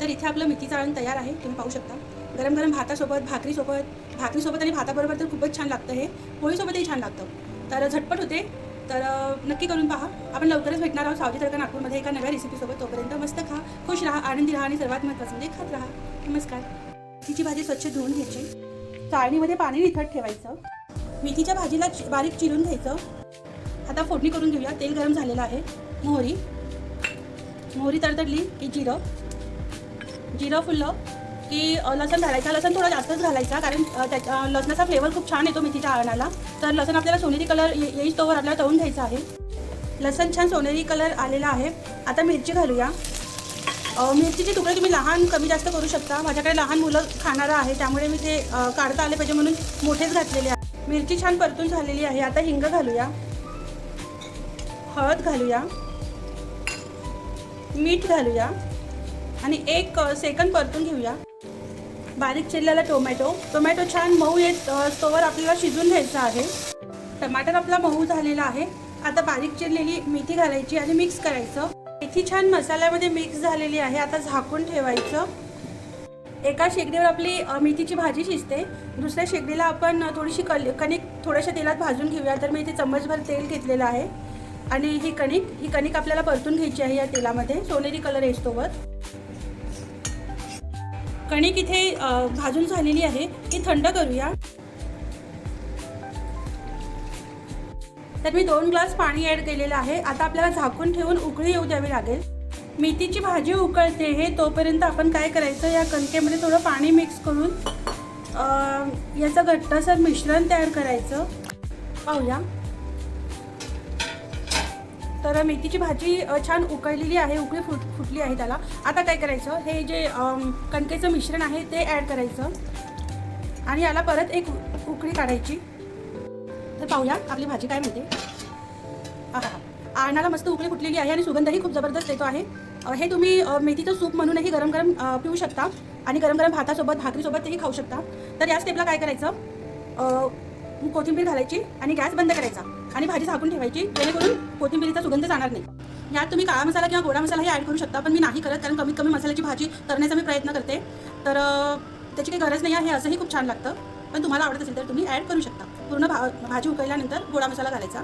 तर इथे आपलं मेथीचं आळण तयार आहे, तुम्ही पाहू शकता. गरम गरम भातासोबत, भाकरीसोबत आणि भाताबरोबर तर खूपच छान लागतं हे. पोळीसोबतही छान लागतं. तर झटपट होते. तर नक्की करून पहा. आपण लवकरच भेटणार आहोत सावजी तडका नागपूरमध्ये एका नव्या रेसिपीसोबत. तोपर्यंत मस्त खा, खुश राहा, आनंदी राहा आणि सर्वात महत्त्वाचं म्हणजे खात राहा. नमस्कार. मेथीची भाजी स्वच्छ धुवून घ्यायची. चाळणीमध्ये पाणी निथळ ठेवायचं. मेथीच्या भाजीला बारीक चिरून घ्यायचं. आता फोडणी करून घेऊया. तेल गरम झालेलं आहे. मोहरी तडतडली की जिरं फुललं की लसण घालायचा. लसण थोडा जास्तच घालायचा, कारण त्याच्या लसणाचा फ्लेवर खूप छान येतो मेथीच्या आळणाला. तर लसण आपल्याला सोनेरी कलर येईस तोवर आपल्याला तळून घ्यायचं आहे. लसण छान सोनेरी कलर आलेला आहे. आता मिरची घालूया. मिरचीचे तुकडे तुम्ही लहान कमी जास्त करू शकता. माझ्याकडे लहान मुलं खाणारं आहे, त्यामुळे मी ते काढता आले पाहिजे म्हणून मोठेच घातलेले आहे. मिरची छान परतून झालेली आहे. आता हिंग घालूया, हळद घालूया, मीठ घालूया आणि 1 सेकंद परतून घेऊया. बारीक चिरलेला टोमॅटो छान मऊ येत तोवर आपल्याला शिजून घ्यायचा आहे. टमाटर आपला मऊ झालेला आहे. आता बारीक चिरलेली मेथी घालायची आणि मिक्स करायचं. मेथी छान मसाल्यामध्ये मिक्स झालेली आहे. आता झाकून ठेवायचं. एका शेगडीवर आपली मेथीची भाजी शिजते. दुसऱ्या शेगडीला आपण थोडीशी कणिक थोड्याशा तेलात भाजून घेऊया. तर मी इथे चम्मचभर तेल घेतलेलं आहे आणि ही कणिक आपल्याला परतून घ्यायची आहे या तेलामध्ये सोनेरी कलर येतोवर. कणिक इथे भाजून झालेली आहे. ती थंड करूया. तर मी 2 ग्लास पाणी ॲड केलेलं आहे. आता आपल्याला झाकून ठेवून उकळी येऊ द्यावी लागेल. मेथीची भाजी उकळते हे तोपर्यंत आपण काय करायचं, या कणकेमध्ये थोडं पाणी मिक्स करून याचं घट्टसर मिश्रण तयार करायचं. पाहूया. तर मेथीची भाजी छान उकळलेली आहे, उकळी फुटली आहे त्याला. आता काय करायचं, हे जे कणकेचं मिश्रण आहे ते ॲड करायचं आणि याला परत एक उकळी काढायची. तर पाहूया आपली भाजी काय म्हणते. आळणाला मस्त उकळी फुटलेली आहे आणि सुगंधही खूप जबरदस्त येतो आहे. हे तुम्ही मेथीचं सूप म्हणूनही गरम गरम पिऊ शकता आणि गरम गरम भातासोबत, भाकरीसोबतही खाऊ शकता. तर या स्टेपला काय करायचं, कोथिंबीर घालायची आणि गॅस बंद करायचा आणि भाजी झाकून ठेवायची, जेणेकरून कोथिंबीरीचा सुगंध जाणार नाही. यात तुम्ही काळा मसाला किंवा गोडा मसालाही ॲड करू शकता, पण मी नाही करत, कारण कमीत कमी मसाल्याची भाजी करण्याचा मी प्रयत्न करते. तर त्याची काही गरज नाही आहे. असंही खूप छान लागतं, पण तुम्हाला आवडत असेल तर तुम्ही ॲड करू शकता. पूर्ण भाजी उकळल्यानंतर गोडा मसाला घालायचा.